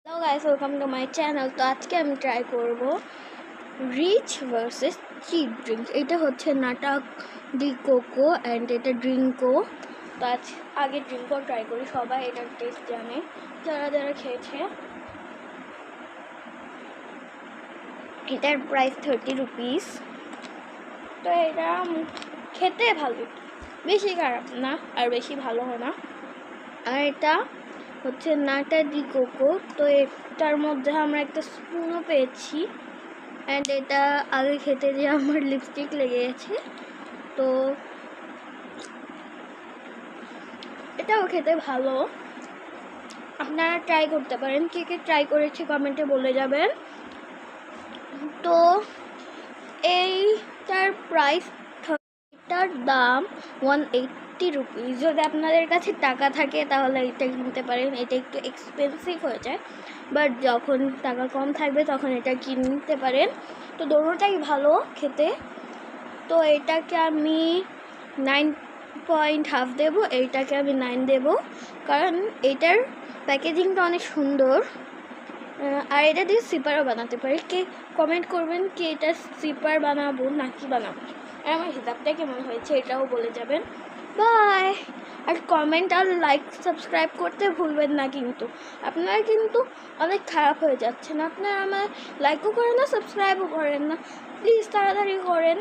Hello guys, welcome to my channel. তো আজকে আমি ট্রাই করব রিচ ভার্সেস চিপ ড্রিঙ্ক। এটা হচ্ছে নাটা ডি কোকো অ্যান্ড এটা ড্রিঙ্কো। তো আগে ড্রিঙ্কও ট্রাই করি। সবাই এটার টেস্ট জানে যারা যারা খেয়েছে। এটার প্রাইস 30 রুপিস। তো এটা খেতে ভালো, বেশি খারাপ না আর বেশি ভালো হয় না। আর এটা হচ্ছে নাটা ডি কোকো। তো এটার মধ্যে আমরা একটা স্পুনও পেয়েছি অ্যান্ড এটা আগে খেতে যে আমার লিপস্টিক লেগে গেছে। তো এটাও খেতে ভালো, আপনারা ট্রাই করতে পারেন। কে কে ট্রাই করেছে কমেন্টে বলে যাবেন। তো এইটার প্রাইস, এটার দাম 180 রুপিস। যদি আপনাদের কাছে টাকা থাকে তাহলে এটা কিনতে পারেন। এটা একটু এক্সপেন্সিভ হয়ে যায়, বাট যখন টাকা কম থাকবে তখন এটা কিনতে পারেন। তো দোনোটাই ভালো খেতে। তো এটাকে আমি 9.5 দেবো, এইটাকে আমি 9 দেবো, কারণ এটার প্যাকেজিংটা অনেক সুন্দর। আর এটা দিয়ে সিপারও বানাতে পারি। কে কমেন্ট করবেন কি এটা সিপার বানাবো নাকি বানাবো, আর আমার হিসাবটা কেমন হয়েছে এটাও বলে যাবেন। বাই। আর কমেন্ট আর লাইক সাবস্ক্রাইব করতে ভুলবেন না কিন্তু। আপনারা কিন্তু অনেক খারাপ হয়ে যাচ্ছেন, আপনারা আমার লাইকও করেন না, সাবস্ক্রাইবও করেন না। প্লিজ তাড়াতাড়ি করেন।